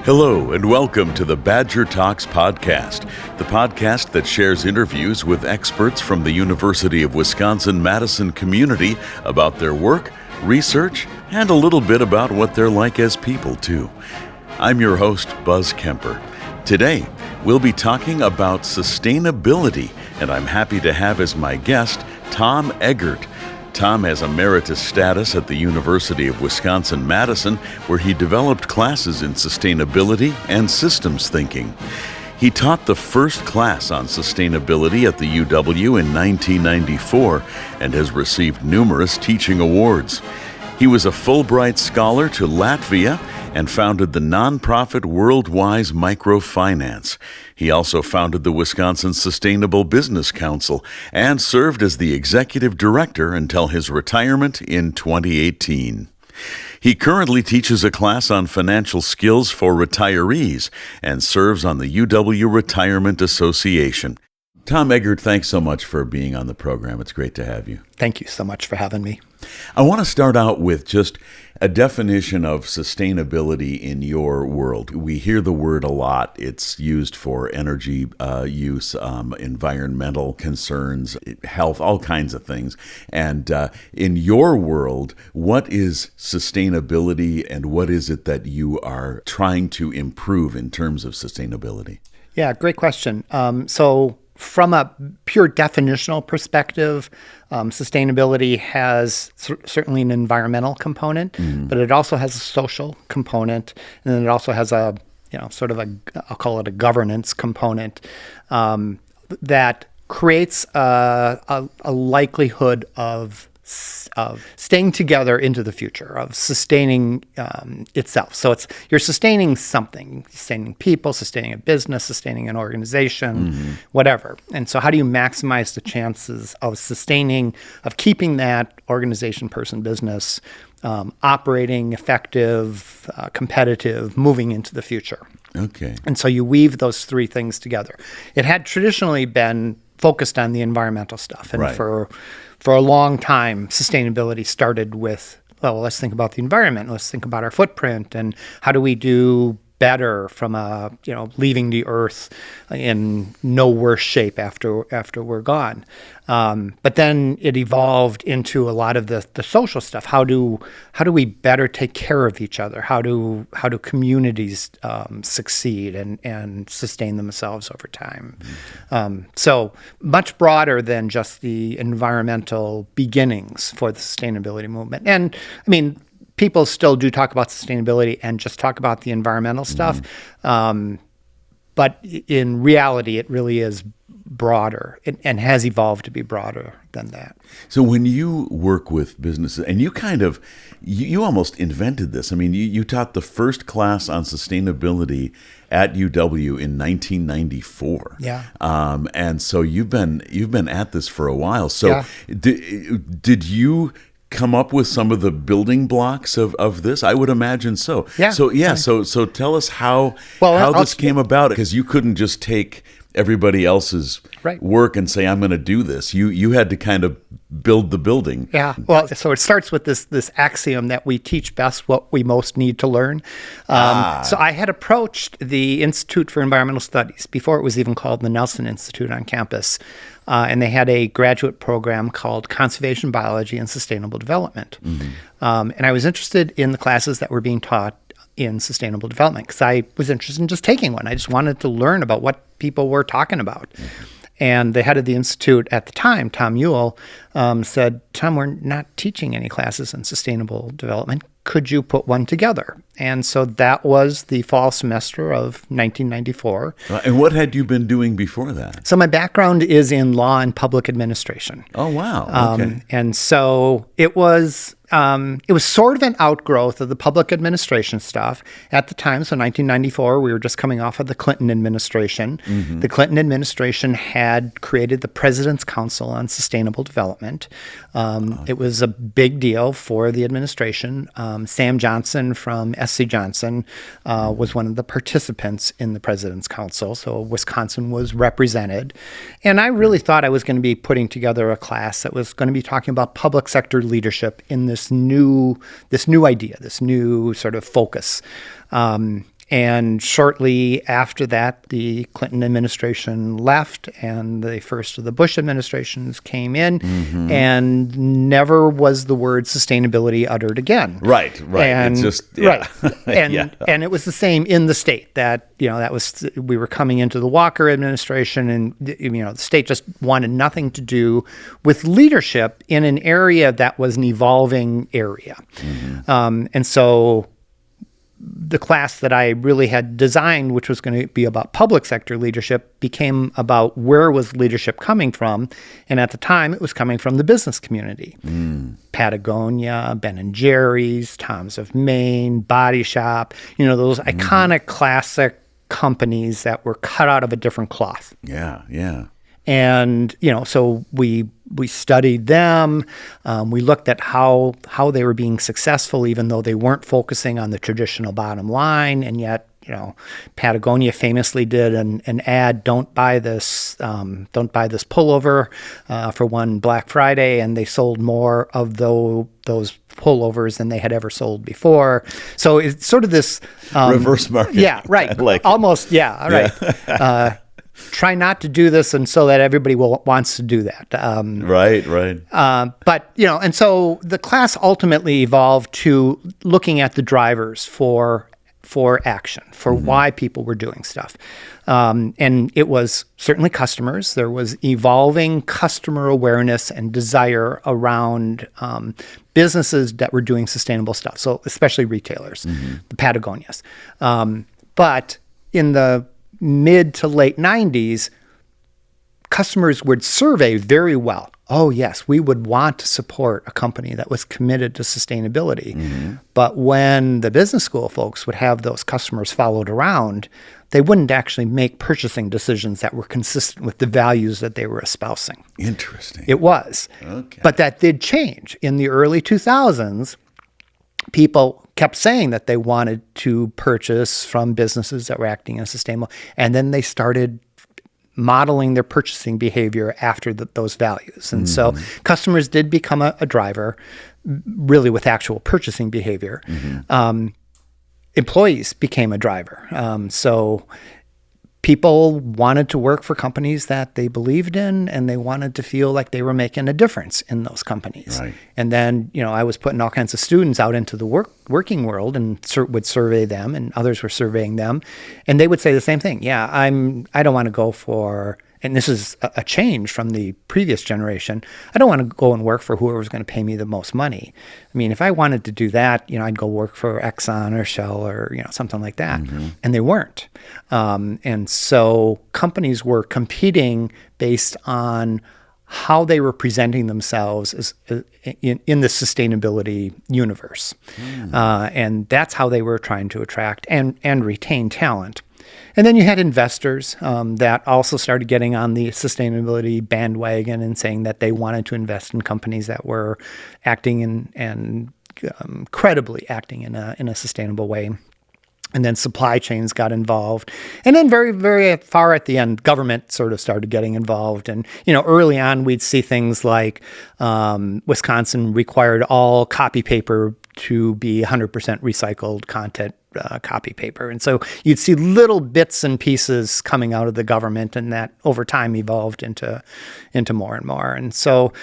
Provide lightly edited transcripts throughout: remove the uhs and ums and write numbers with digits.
Hello, and welcome to the Badger Talks podcast, the podcast that shares interviews with experts from the University of Wisconsin-Madison community about their work, research, and a little bit about what they're like as people, too. I'm your host, Buzz Kemper. Today, we'll be talking about sustainability, and I'm happy to have as my guest Tom Eggert. Tom has emeritus status at the University of Wisconsin-Madison, where he developed classes in sustainability and systems thinking. He taught the first class on sustainability at the UW in 1994 and has received numerous teaching awards. He was a Fulbright Scholar to Latvia and founded the nonprofit WorldWise Microfinance. He also founded the Wisconsin Sustainable Business Council and served as the executive director until his retirement in 2018. He currently teaches a class on financial skills for retirees and serves on the UW Retirement Association. Tom Eggert, thanks so much for being on the program. It's great to have you. Thank you so much for having me. I want to start out with just a definition of sustainability in your world. We hear the word a lot. It's used for energy use, environmental concerns, health, all kinds of things. And in your world, what is sustainability and what is it that you are trying to improve in terms of sustainability? Yeah, great question. So from a pure definitional perspective, sustainability has certainly an environmental component, but it also has a social component, and then it also has a, sort of I'll call it a governance component that creates a likelihood of staying together into the future, of sustaining itself. So you're sustaining something, sustaining people, sustaining a business, sustaining an organization, whatever. And so how do you maximize the chances of keeping that organization, person, business operating, effective, competitive, moving into the future? Okay. And so you weave those three things together. It had traditionally been focused on the environmental stuff. And right. For a long time, sustainability started with, well, let's think about the environment. Let's think about our footprint and how do we do better from leaving the earth in no worse shape after we're gone. But then it evolved into a lot of the social stuff. How do we better take care of each other? How do communities succeed and sustain themselves over time? So much broader than just the environmental beginnings for the sustainability movement. And I mean, people still do talk about sustainability and just talk about the environmental stuff. But in reality, it really is broader and has evolved to be broader than that. So when you work with businesses, and you almost invented this. I mean, you taught the first class on sustainability at UW in 1994. Yeah. And so you've been at this for a while. So yeah. Did you come up with some of the building blocks of this? I would imagine so. Yeah. So tell us how this came about, because you couldn't just take everybody else's work and say, I'm going to do this. You had to kind of build the building. Yeah. Well, so it starts with this axiom that we teach best what we most need to learn. So I had approached the Institute for Environmental Studies before it was even called the Nelson Institute on campus. And they had a graduate program called Conservation Biology and Sustainable Development. And I was interested in the classes that were being taught in sustainable development because I was interested in just taking one. I just wanted to learn about what people were talking about. And the head of the institute at the time, Tom Ewell, said, Tom, we're not teaching any classes in sustainable development. Could you put one together? And so that was the fall semester of 1994. And what had you been doing before that? So my background is in law and public administration. Oh, wow. Okay. And so it was sort of an outgrowth of the public administration stuff at the time. So 1994, we were just coming off of the Clinton administration. The Clinton administration had created the President's Council on Sustainable Development. It was a big deal for the administration. Sam Johnson from SC Johnson was one of the participants in the President's Council. So Wisconsin was represented. And I really thought I was going to be putting together a class that was going to be talking about public sector leadership in this new idea, this new sort of focus. And shortly after that, the Clinton administration left and the first of the Bush administrations came in, and never was the word sustainability uttered again. Right. And, it's just, yeah. And, and it was the same in the state that, we were coming into the Walker administration, and, the state just wanted nothing to do with leadership in an area that was an evolving area. And so the class that I really had designed, which was going to be about public sector leadership, became about where was leadership coming from. And at the time, it was coming from the business community. Patagonia, Ben & Jerry's, Tom's of Maine, Body Shop, those iconic classic companies that were cut out of a different cloth. Yeah. And, so we studied them. We looked at how they were being successful, even though they weren't focusing on the traditional bottom line. And yet, Patagonia famously did an ad, don't buy this pullover for one Black Friday. And they sold more of those pullovers than they had ever sold before. So it's sort of this reverse marketing. Yeah, right. Almost, yeah, right. Try not to do this, and so that everybody wants to do that. Right. But and so the class ultimately evolved to looking at the drivers for action, for why people were doing stuff, and it was certainly customers. There was evolving customer awareness and desire around businesses that were doing sustainable stuff. So especially retailers, the Patagonias, but in the mid to late 90s, customers would survey very well. Oh, yes, we would want to support a company that was committed to sustainability. But when the business school folks would have those customers followed around, they wouldn't actually make purchasing decisions that were consistent with the values that they were espousing. Interesting. It was. Okay. But that did change. In the early 2000s, people kept saying that they wanted to purchase from businesses that were acting in a sustainable, and then they started modeling their purchasing behavior after those values. And so customers did become a driver, really with actual purchasing behavior. Employees became a driver. So people wanted to work for companies that they believed in, and they wanted to feel like they were making a difference in those companies. Right. And then, I was putting all kinds of students out into the working world and would survey them, and others were surveying them, and they would say the same thing. Yeah, I don't want to go for, and this is a change from the previous generation, I don't want to go and work for whoever was going to pay me the most money. I mean, if I wanted to do that, I'd go work for Exxon or Shell or, something like that. And they weren't. And so companies were competing based on how they were presenting themselves as in the sustainability universe. And that's how they were trying to attract and retain talent. And then you had investors that also started getting on the sustainability bandwagon and saying that they wanted to invest in companies that were acting and credibly acting in a sustainable way. And then supply chains got involved. And then very, very far at the end, government sort of started getting involved. And, early on, we'd see things like Wisconsin required all copy paper to be 100% recycled content copy paper. And so you'd see little bits and pieces coming out of the government, and that over time evolved into more and more. And so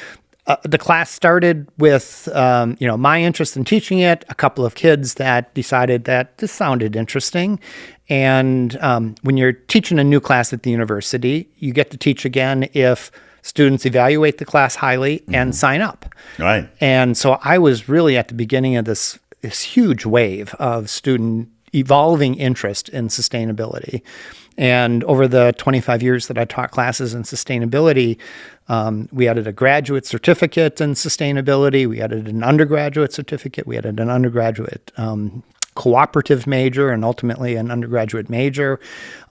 the class started with, my interest in teaching it, a couple of kids that decided that this sounded interesting. And when you're teaching a new class at the university, you get to teach again if students evaluate the class highly and sign up. Right. And so I was really at the beginning of this huge wave of student evolving interest in sustainability. And over the 25 years that I taught classes in sustainability, we added a graduate certificate in sustainability. We added an undergraduate certificate. We added an undergraduate cooperative major and ultimately an undergraduate major,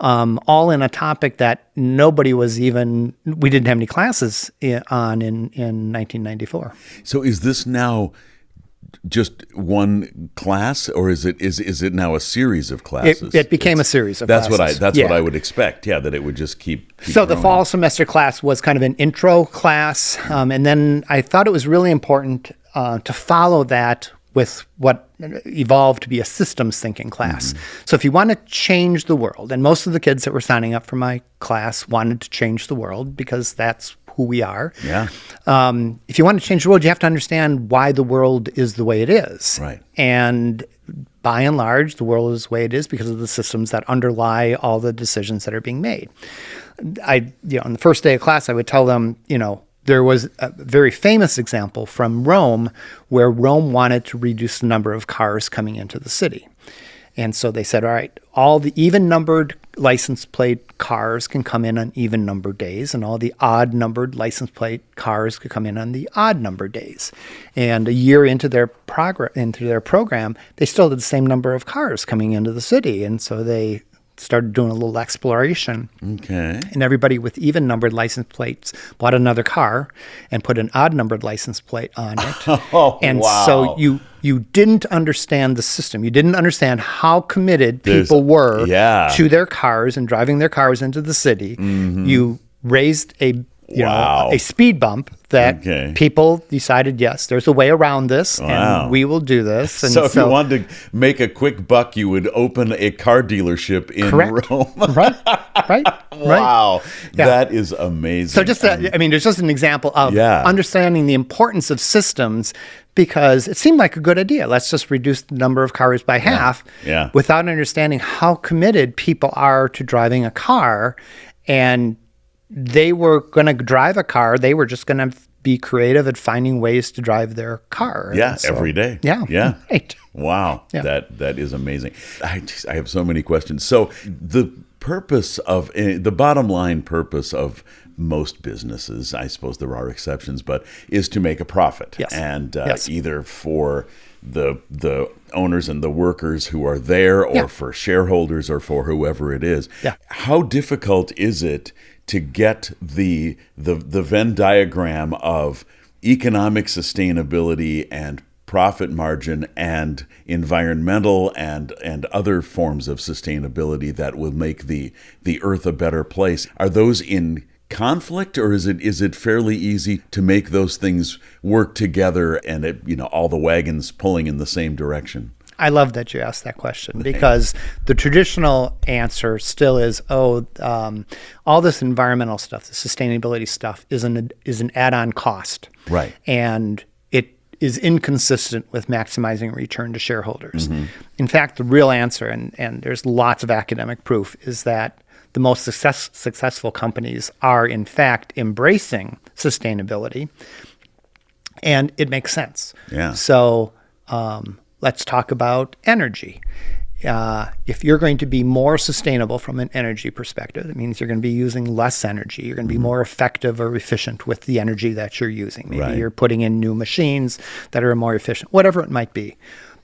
all in a topic that we didn't have any classes on in 1994. So is this now just one class, or is it now a series of classes? It became a series of classes. That's what I would expect. Yeah, that it would just keep so growing. The fall semester class was kind of an intro class, and then I thought it was really important to follow that with what evolved to be a systems thinking class. So if you want to change the world, and most of the kids that were signing up for my class wanted to change the world because that's who we are. Yeah. If you want to change the world, you have to understand why the world is the way it is. Right. And by and large, the world is the way it is because of the systems that underlie all the decisions that are being made. On the first day of class, I would tell them, there was a very famous example from Rome where Rome wanted to reduce the number of cars coming into the city. And so they said, all right, all the even-numbered license plate cars can come in on even-numbered days, and all the odd-numbered license plate cars could come in on the odd-numbered days. And a year into their program, they still had the same number of cars coming into the city. And so they started doing a little exploration. Okay. And everybody with even-numbered license plates bought another car and put an odd-numbered license plate on it. So you didn't understand the system. You didn't understand how committed people were to their cars and driving their cars into the city. You raised a speed bump that people decided, yes, there's a way around this, and we will do this. And so if you wanted to make a quick buck, you would open a car dealership in Rome. Right. Wow. Yeah. That is amazing. So there's just an example of understanding the importance of systems, because it seemed like a good idea. Let's just reduce the number of cars by half without understanding how committed people are to driving a car. And they were going to drive a car. They were just going to be creative at finding ways to drive their car. Yeah, every day. Yeah. Right. Wow. Yeah. That is amazing. I have so many questions. So the bottom line purpose of most businesses, I suppose there are exceptions, but is to make a profit. Yes. And either for the owners and the workers who are there, or for shareholders, or for whoever it is. Yeah. How difficult is it to get the Venn diagram of economic sustainability and profit margin and environmental and other forms of sustainability that will make the earth a better place? Are those in conflict, or is it fairly easy to make those things work together and all the wagons pulling in the same direction? I love that you asked that question, because the traditional answer still is, all this environmental stuff, the sustainability stuff, is an add-on cost. Right. And it is inconsistent with maximizing return to shareholders. In fact, the real answer, and there's lots of academic proof, is that the most successful companies are, in fact, embracing sustainability, and it makes sense. Yeah. So let's talk about energy. If you're going to be more sustainable from an energy perspective, it means you're going to be using less energy. You're going to be more effective or efficient with the energy that you're using. Maybe you're putting in new machines that are more efficient, whatever it might be.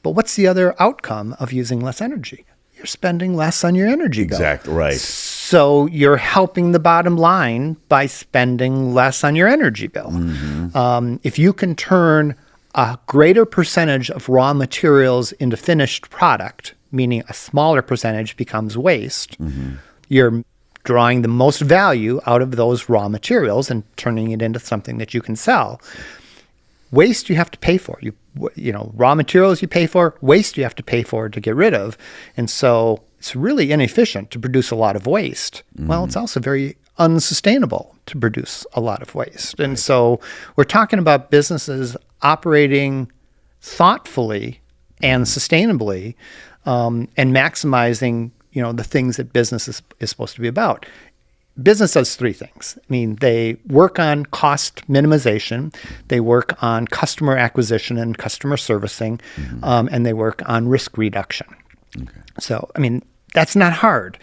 But what's the other outcome of using less energy? You're spending less on your energy bill. Exactly, right. So you're helping the bottom line by spending less on your energy bill. If you can turn a greater percentage of raw materials into finished product, meaning a smaller percentage becomes waste, you're drawing the most value out of those raw materials and turning it into something that you can sell. Waste you have to pay for. Raw materials you pay for, waste you have to pay for to get rid of. And so it's really inefficient to produce a lot of waste. Well, it's also very unsustainable to produce a lot of waste. And so we're talking about businesses operating thoughtfully and sustainably, and maximizing, the things that business is supposed to be about. Business does three things. I mean, they work on cost minimization, they work on customer acquisition and customer servicing, and they work on risk reduction. Okay. So, that's not hard.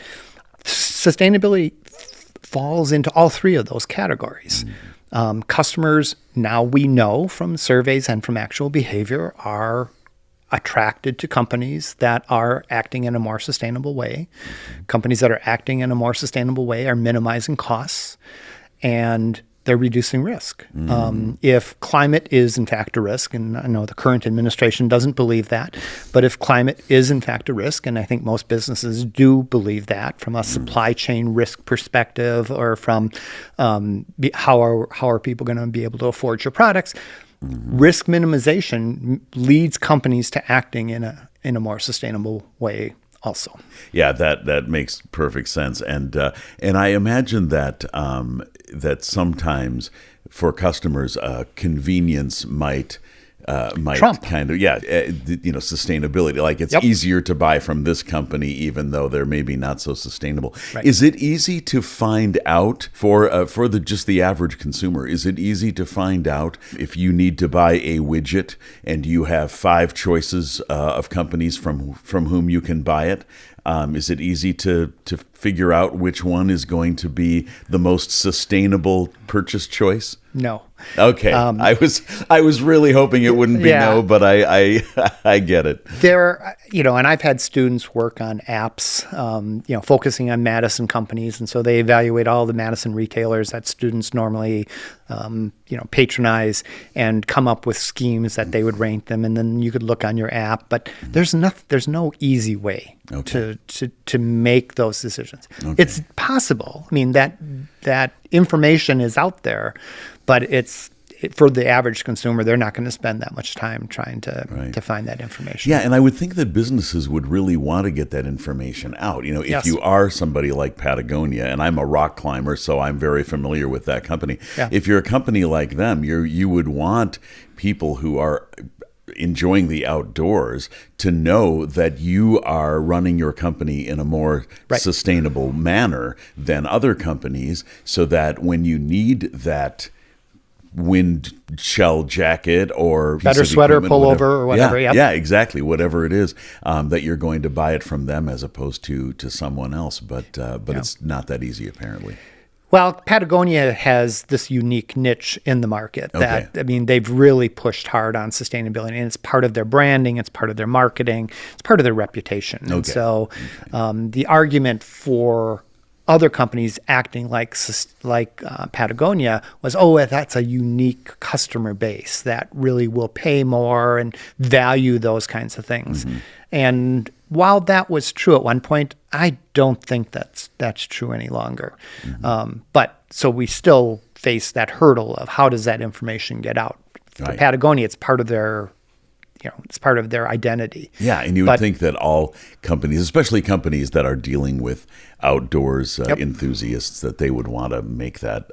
Sustainability falls into all three of those categories. Customers, now we know from surveys and from actual behavior, are attracted to companies that are acting in a more sustainable way. Companies that are acting in a more sustainable way are minimizing costs, and they're reducing risk. If climate is in fact a risk, and I know the current administration doesn't believe that, but if climate is in fact a risk, and I think most businesses do believe that from a supply chain risk perspective, or from how are people going to be able to afford your products, risk minimization leads companies to acting in a more sustainable way also. Yeah, that makes perfect sense, and I imagine that that sometimes for customers, convenience might Trump. kind of sustainability. Like it's easier to buy from this company, even though they're maybe not so sustainable. Right. Is it easy to find out for the average consumer? Is it easy to find out if you need to buy a widget and you have 5 choices of companies from whom you can buy it? Is it easy to figure out which one is going to be the most sustainable purchase choice? No. Okay. I was really hoping it wouldn't be no, but I get it. There, and I've had students work on apps, focusing on Madison companies, and so they evaluate all the Madison retailers that students normally, patronize, and come up with schemes that they would rank them, and then you could look on your app. But there's no easy way to make those decisions. Okay. It's possible. I mean, that information is out there, but for the average consumer, they're not going to spend that much time trying to find that information. Yeah, and I would think that businesses would really want to get that information out. If you are somebody like Patagonia, and I'm a rock climber, so I'm very familiar with that company. Yeah. If you're a company like them, you would want people who are enjoying the outdoors to know that you are running your company in a more sustainable manner than other companies, so that when you need that wind shell jacket or better sweater, pullover, or whatever. Yeah, exactly. Whatever it is, that you're going to buy it from them as opposed to someone else. But it's not that easy, apparently. Well, Patagonia has this unique niche in the market that, they've really pushed hard on sustainability, and it's part of their branding, it's part of their marketing, it's part of their reputation. Okay. And so the argument for other companies acting like Patagonia was, that's a unique customer base that really will pay more and value those kinds of things. Mm-hmm. And while that was true at one point, I don't think that's true any longer. Mm-hmm. But so we still face that hurdle of how does that information get out? For Patagonia, it's part of their identity. Yeah, and you would think that all companies, especially companies that are dealing with outdoors enthusiasts, that they would want to make that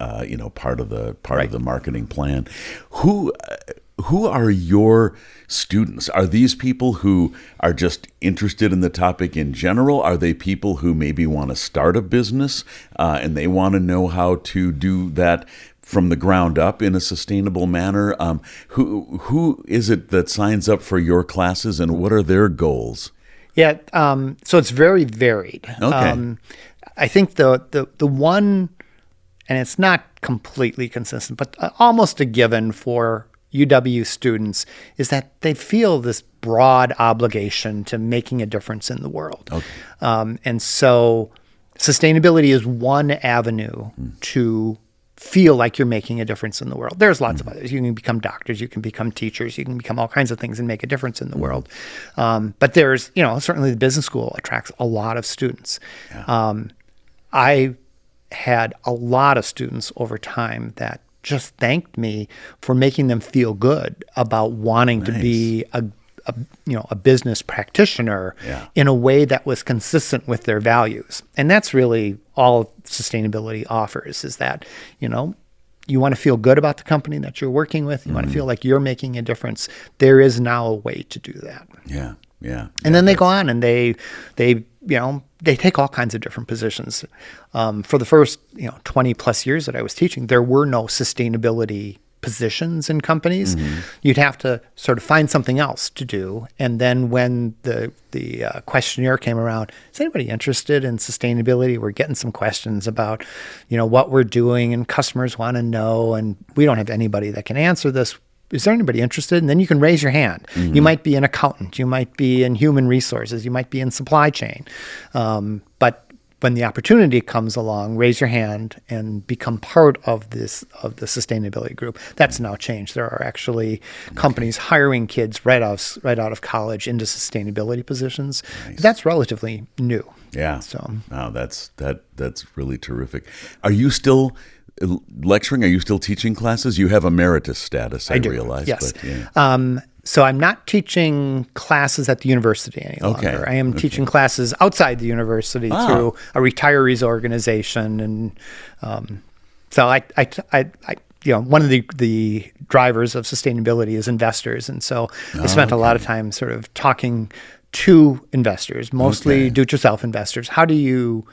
part of the marketing plan. Who are your students? Are these people who are just interested in the topic in general? Are they people who maybe want to start a business and they want to know how to do that from the ground up in a sustainable manner? Who is it that signs up for your classes, and what are their goals? Yeah, so it's very varied. Okay. I think the one, and it's not completely consistent, but almost a given for UW students, is that they feel this broad obligation to making a difference in the world. Okay. And so sustainability is one avenue to feel like you're making a difference in the world. There's lots of others. You can become doctors, you can become teachers, you can become all kinds of things and make a difference in the world. But there's, certainly the business school attracts a lot of students. Yeah. I had a lot of students over time that just thanked me for making them feel good about wanting to be a business practitioner in a way that was consistent with their values. And that's really all sustainability offers, is that, you want to feel good about the company that you're working with. You want to feel like you're making a difference. There is now a way to do that. Yeah. Yeah. And then they go on and they take all kinds of different positions. For the first, 20 plus years that I was teaching, there were no sustainability positions in companies. Mm-hmm. You'd have to sort of find something else to do. And then when the questionnaire came around, is anybody interested in sustainability? We're getting some questions about, what we're doing, and customers want to know, and we don't have anybody that can answer this. Is there anybody interested? And then you can raise your hand. Mm-hmm. You might be an accountant. You might be in human resources. You might be in supply chain. But when the opportunity comes along, raise your hand and become part of the sustainability group. That's now changed. There are actually companies hiring kids right out of college into sustainability positions. Nice. That's relatively new. Yeah. So, wow, that's really terrific. Are you still lecturing? Are you still teaching classes? You have emeritus status, I do, realize. yes. But, yeah. So I'm not teaching classes at the university any longer. Okay. I am teaching classes outside the university through a retirees organization, and so I one of the drivers of sustainability is investors, and so I spent a lot of time sort of talking to investors, mostly do-it-yourself investors. How do you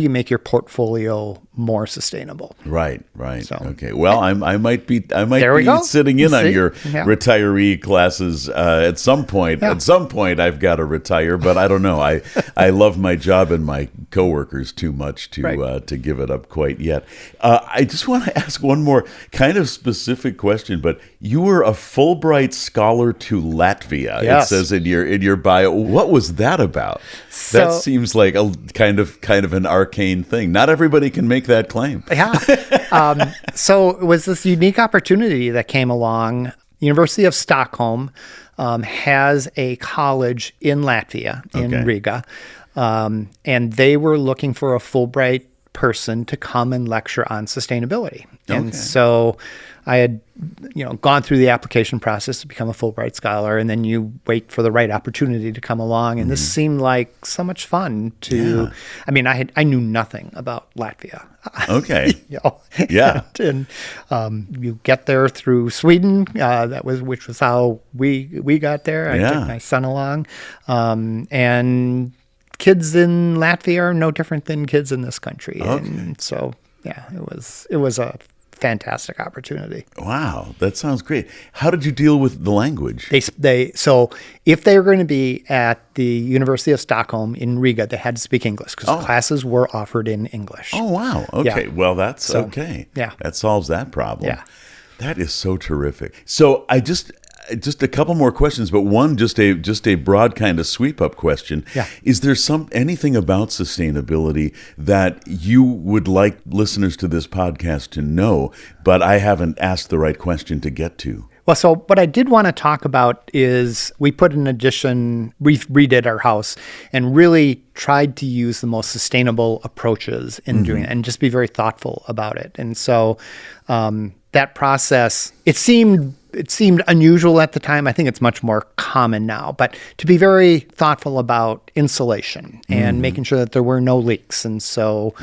make your portfolio more sustainable? Right. So, Okay. Well, I might be go. sitting in on your retiree classes at some point. Yeah. At some point, I've got to retire, but I don't know. I love my job and my coworkers too much to give it up quite yet. I just want to ask one more kind of specific question. But you were a Fulbright Scholar to Latvia. Yes. It says in your bio. What was that about? That seems like a kind of an arcane thing. Not everybody can make that claim. Yeah. So it was this unique opportunity that came along. University of Stockholm has a college in Latvia, in Riga, and they were looking for a Fulbright person to come and lecture on sustainability. And so I had, gone through the application process to become a Fulbright Scholar, and then you wait for the right opportunity to come along. And this seemed like so much fun to. I mean, I knew nothing about Latvia. Okay. Yeah. And you get there through Sweden. Which was how we got there. I took my son along, and kids in Latvia are no different than kids in this country. Okay. And so, it was a fantastic opportunity. Wow, that sounds great. How did you deal with the language? So if they were going to be at the University of Stockholm in Riga, they had to speak English because classes were offered in English. Oh, wow. Okay. Yeah. Well, that's okay. Yeah. That solves that problem. Yeah. That is so terrific. So I just a couple more questions, but one just a broad kind of sweep up question. Yeah. Is there anything about sustainability that you would like listeners to this podcast to know, but I haven't asked the right question to get to? Well, so what I did want to talk about is we put an addition, we redid our house and really tried to use the most sustainable approaches in doing it and just be very thoughtful about it. And so that process, it seemed unusual at the time. I think it's much more common now, but to be very thoughtful about insulation and making sure that there were no leaks. And so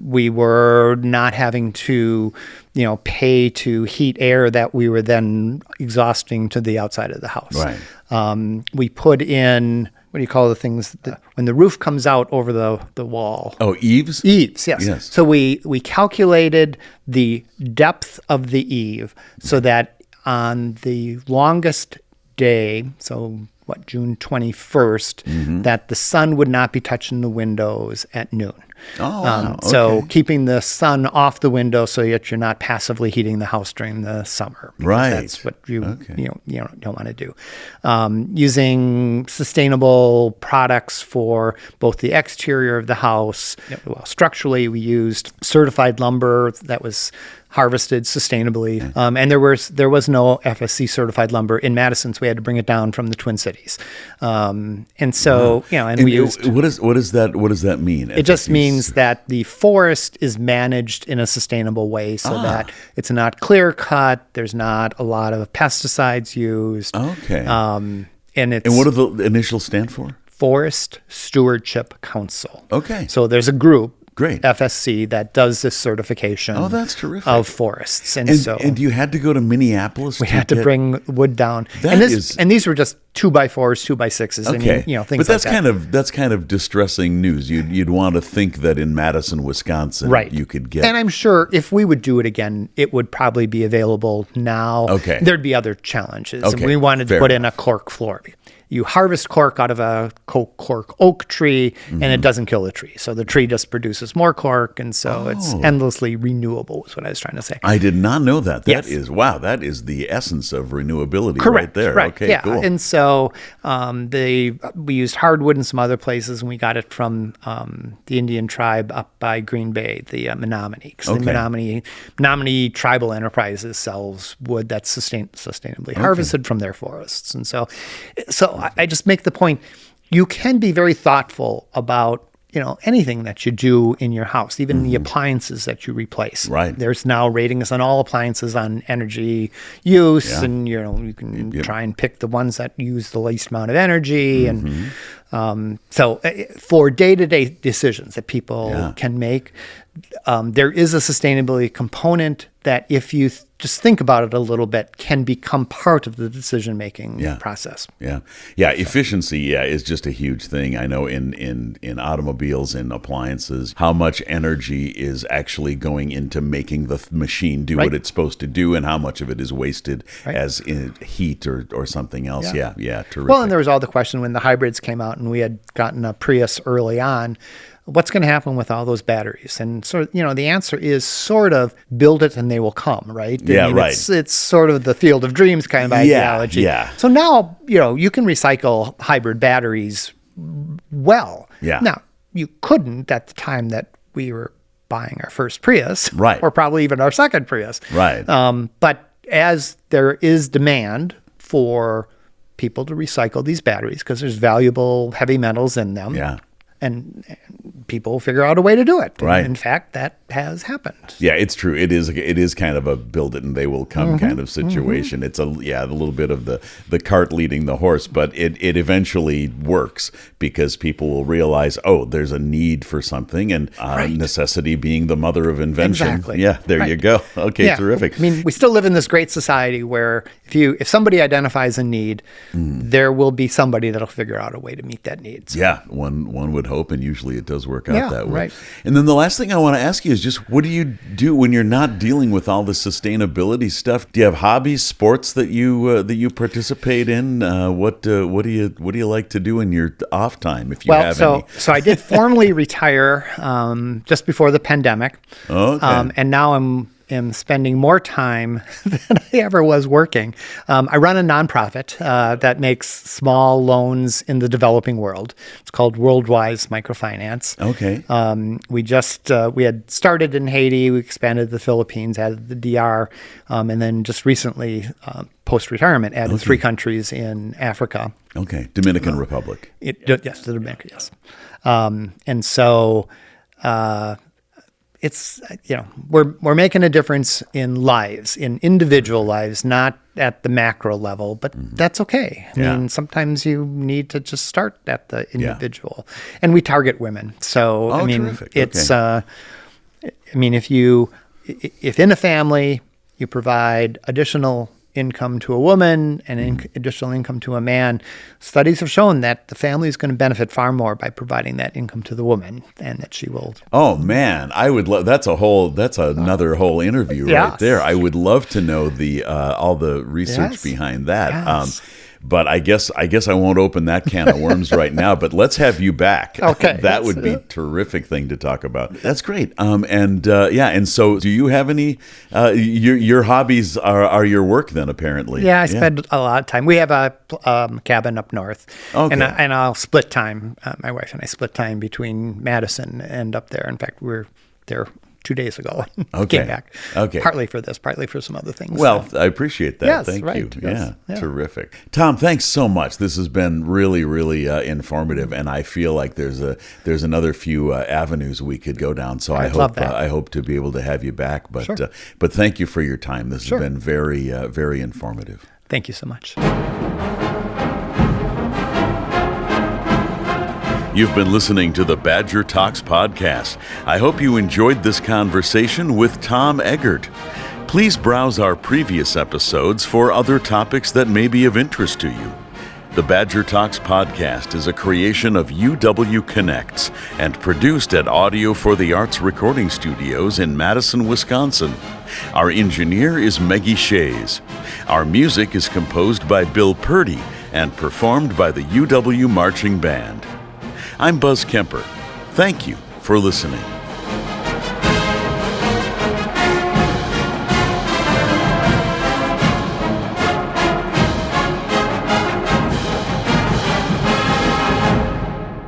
we were not having to, pay to heat air that we were then exhausting to the outside of the house. Right. We put in, what do you call the things when the roof comes out over the wall? Oh, eaves? Eaves, yes. So we calculated the depth of the eave so that on the longest day, so June 21st, that the sun would not be touching the windows at noon. Oh, wow. So keeping the sun off the window so that you're not passively heating the house during the summer. Right. That's what you don't want to do. Using sustainable products for both the exterior of the house. Well, structurally, we used certified lumber that was harvested sustainably, and there was no FSC certified lumber in Madison, so we had to bring it down from the Twin Cities. And so we used. What does that mean? It just means that the forest is managed in a sustainable way, so that it's not clear cut. There's not a lot of pesticides used. Okay. And what do the initials stand for? Forest Stewardship Council. Okay. So there's a group. Great. FSC that does this certification. Oh, that's terrific. Of forests, and you had to go to Minneapolis. We had to bring wood down, and these were just 2x4s, 2x6s, okay. and things. But that's like that. that's kind of distressing news. You'd want to think that in Madison, Wisconsin, you could get. And I'm sure if we would do it again, it would probably be available now. Okay. There'd be other challenges. Okay. And we wanted to put in a cork floor. You harvest cork out of a cork oak tree, and it doesn't kill the tree. So the tree just produces more cork, and so it's endlessly renewable, is what I was trying to say. I did not know that. Yes. That is the essence of renewability. Correct, right there. Right. Okay, yeah. cool. And so we used hardwood in some other places, and we got it from the Indian tribe up by Green Bay, the Menominee. Because the Menominee Tribal Enterprises sells wood that's sustainably harvested from their forests. And so I just make the point, you can be very thoughtful about anything that you do in your house, even the appliances that you replace. Right. There's now ratings on all appliances on energy use, and you can try and pick the ones that use the least amount of energy. And so for day-to-day decisions that people can make, there is a sustainability component that, if you just think about it a little bit, can become part of the decision-making process. Yeah. Efficiency, is just a huge thing. I know in automobiles and appliances, how much energy is actually going into making the machine do what it's supposed to do, and how much of it is wasted as in heat or something else. Yeah. Terrific. Well, and there was all the question when the hybrids came out and we had gotten a Prius early on, what's going to happen with all those batteries? And sort of, the answer is sort of build it and they will come, right? It's sort of the field of dreams kind of ideology. Yeah. So now, you can recycle hybrid batteries well. Yeah. Now, you couldn't at the time that we were buying our first Prius. Right. Or probably even our second Prius. Right. But as there is demand for people to recycle these batteries because there's valuable heavy metals in them. Yeah. And people figure out a way to do it. Right. And in fact, that has happened. Yeah, it's true. It is kind of a build it and they will come kind of situation. It's a little bit of the cart leading the horse, but it eventually works because people will realize, there's a need for something, and necessity being the mother of invention. Exactly. Yeah, there you go. Okay, terrific. I mean, we still live in this great society where if somebody identifies a need, there will be somebody that'll figure out a way to meet that need. Yeah, one would hope, and usually it does work out that way. Right. And then the last thing I want to ask you is just, what do you do when you're not dealing with all the sustainability stuff? Do you have hobbies, sports that you participate in? What do you like to do in your off time, if you have any? So I did formally retire just before the pandemic. Okay. And now am spending more time than I ever was working. I run a nonprofit that makes small loans in the developing world. It's called WorldWise Microfinance. Okay. We had started in Haiti, we expanded to the Philippines, added the DR, and then just recently, post-retirement, added 3 countries in Africa. Okay. Dominican Republic. Yes, the Dominican, yes. And so it's, we're making a difference in lives, in individual lives, not at the macro level, but that's okay. I mean, sometimes you need to just start at the individual. And we target women. So, terrific. It's, if in a family you provide additional income to a woman and additional income to a man, studies have shown that the family is going to benefit far more by providing that income to the woman, and that she will. Oh man, I would love. That's another whole interview right there. I would love to know all the research behind that. Yes. But I guess I won't open that can of worms right now. But let's have you back. Okay, that would be a terrific thing to talk about. That's great. And so, do you have any? Your hobbies are your work then, apparently. Yeah, I spend a lot of time. We have a cabin up north, okay. and I'll split time. My wife and I split time between Madison and up there. In fact, we were there 2 days ago. Okay. Came back. Okay. Partly for this, partly for some other things. Well, I appreciate that. Yes, Thank right. you. Yes. Yeah, terrific. Tom, thanks so much. This has been really, really informative, and I feel like there's another few avenues we could go down. So I hope to be able to have you back. But Sure. But thank you for your time. This Sure. has been very, very informative. Thank you so much. You've been listening to the Badger Talks podcast. I hope you enjoyed this conversation with Tom Eggert. Please browse our previous episodes for other topics that may be of interest to you. The Badger Talks podcast is a creation of UW Connects and produced at Audio for the Arts Recording Studios in Madison, Wisconsin. Our engineer is Meggie Shays. Our music is composed by Bill Purdy and performed by the UW Marching Band. I'm Buzz Kemper. Thank you for listening.